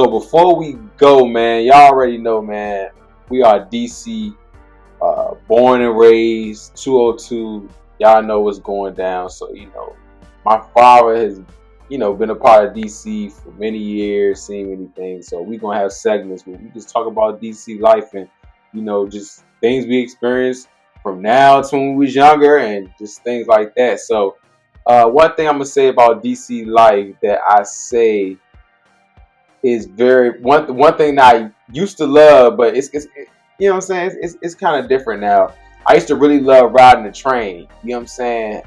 So before we go, man, y'all already know, man, we are DC, born and raised, 202. Y'all know what's going down. So, my father has, been a part of DC for many years, seen many things. So we're going to have segments where we just talk about DC life and, just things we experienced from now to when we was younger and just things like that. So one thing I'm going to say about DC life that I say is one thing that I used to love, but it's you know what I'm saying, it's kind of different now. I used to really love riding the train. You know what I'm saying?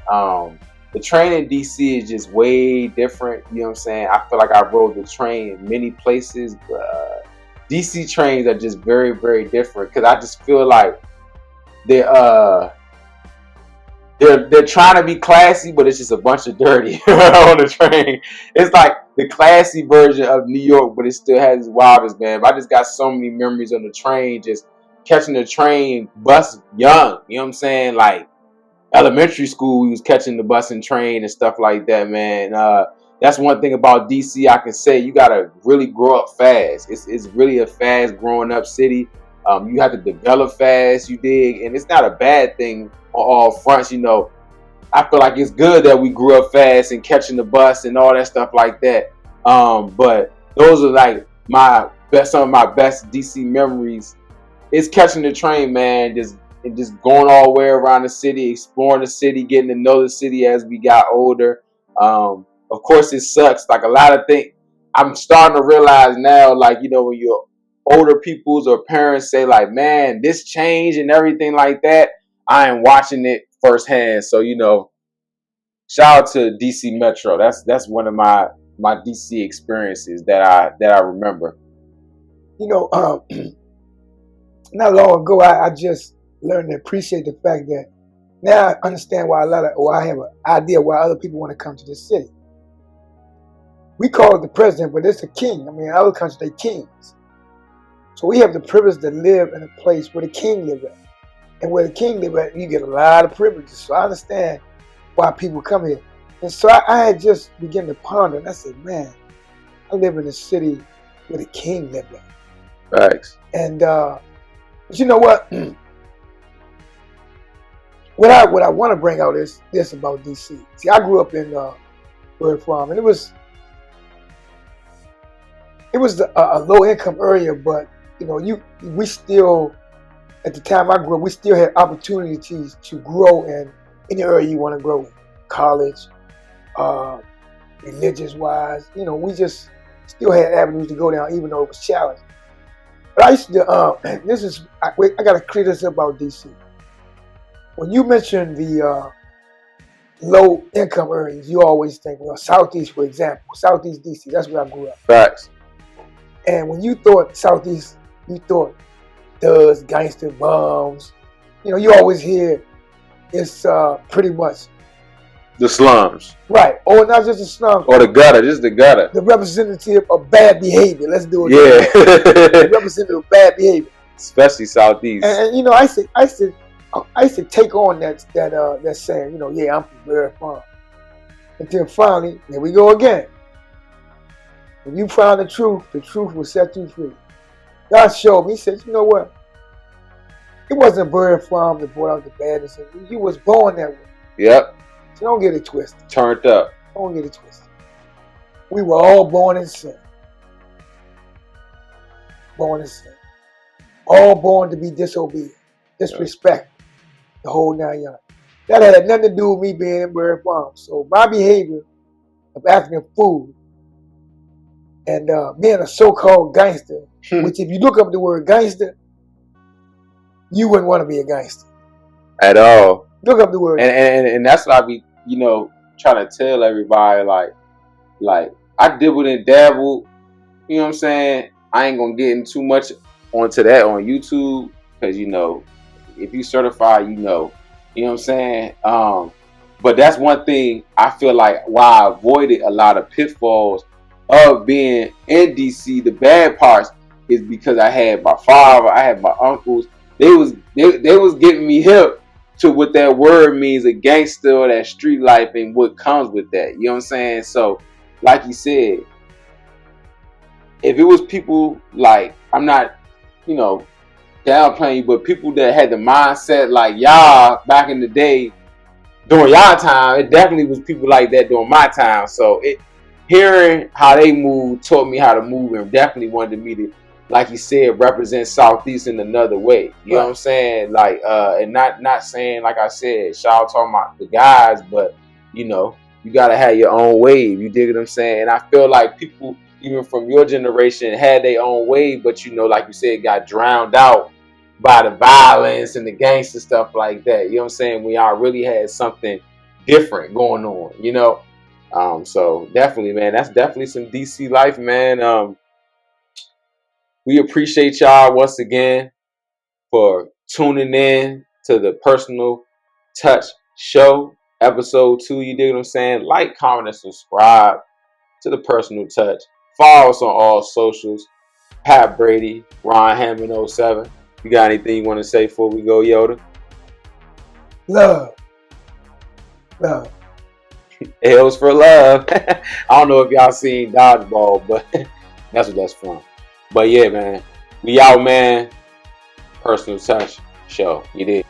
The train in DC is just way different. You know what I'm saying? I feel like I rode the train in many places, but DC trains are just very, very different because I just feel like they're trying to be classy, but it's just a bunch of dirty on the train. It's like the classy version of New York, but it still has its wildest, man. But I just got so many memories on the train, just catching the train bus young. You know what I'm saying? Like elementary school, we was catching the bus and train and stuff like that, man. That's one thing about DC I can say. You gotta really grow up fast. It's really a fast growing up city. You have to develop fast, you dig, and it's not a bad thing on all fronts. I feel like it's good that we grew up fast and catching the bus and all that stuff like that. But those are like some of my best DC memories. It's catching the train, man. Just going all the way around the city, exploring the city, getting to know the city as we got older. Of course, it sucks. Like a lot of things, I'm starting to realize now. Like when you're older peoples or parents say like, "Man, this changed and everything like that." I am watching it firsthand. So shout out to DC Metro. That's one of my DC experiences that I remember. Not long ago, I just learned to appreciate the fact that now I understand why I have an idea why other people want to come to this city. We call it the president, but it's a king. I mean, in other countries, they kings. So we have the privilege to live in a place where the king lives at. And where the king lives at, you get a lot of privileges. So I understand why people come here. And so I had just begun to ponder, and I said, man, I live in a city where the king lives at. Thanks. And but you know what? What I want to bring out is this about DC. See, I grew up in Bird Farm, and it was a low income area, but we still, at the time I grew up, we still had opportunities to grow in any area you want to grow in. College, religious wise, we just still had avenues to go down, even though it was challenging. But I used to, I got to clear this up about DC. When you mention the low income areas, you always think, Southeast, for example, Southeast DC, that's where I grew up. Facts. And when you thought Southeast, you thought thugs, gangster, bombs. You always hear it's pretty much the slums. Right. Or not just the slums. Or the gutter, just the gutter. The representative of bad behavior. Let's do it. Yeah. The representative of bad behavior. Especially Southeast. And I used to take on that saying, yeah, I'm from Bird Farm. Until finally, here we go again. When you find the truth will set you free. God showed me, he said, you know what? It wasn't Bird Farm that brought out the badness in you. You was born that way. Yep. So don't get it twisted. Turned up. Don't get it twisted. We were all born in sin. Born in sin. All born to be disobedient, disrespectful, the whole 9 yards. That had nothing to do with me being in Bird Farm. So my behavior of acting a fool and being a so-called gangster, which if you look up the word gangster, you wouldn't want to be a gangster. At all. Look up the word. And that's what I be, trying to tell everybody, like I dibbled and dabbled, you know what I'm saying? I ain't gonna get in too much onto that on YouTube, because if you certified, you know what I'm saying? But that's one thing I feel like why I avoided a lot of pitfalls of being in DC. The bad parts is because I had my father, I had my uncles. They was getting me hip to what that word means, a gangster, or that street life and what comes with that. You know what I'm saying? So, like you said, if it was people like, I'm not, you know, downplaying you, but people that had the mindset like y'all back in the day during y'all time, it definitely was people like that during my time. So hearing how they move taught me how to move, and definitely wanted me to, like you said, represent Southeast in another way. You know what I'm saying? Like, and not saying, like I said, shout out talking about the guys, but you know, you gotta have your own wave. You dig what I'm saying? And I feel like people, even from your generation, had their own wave, but you know, like you said, got drowned out by the violence and the gangster stuff like that. You know what I'm saying? We all really had something different going on, you know? So definitely, man, that's definitely some DC life, man. We appreciate y'all once again for tuning in to the Personal Touch Show, episode 2. You dig what I'm saying? Like, comment, and subscribe to the Personal Touch. Follow us on all socials. Pap Brady, Ron Hammond 07. You got anything you want to say before we go, Yoda? Love. Love. L's for love. I don't know if y'all seen Dodgeball, but that's what that's from. But yeah, man. We out, man. Personal Touch Show. You did.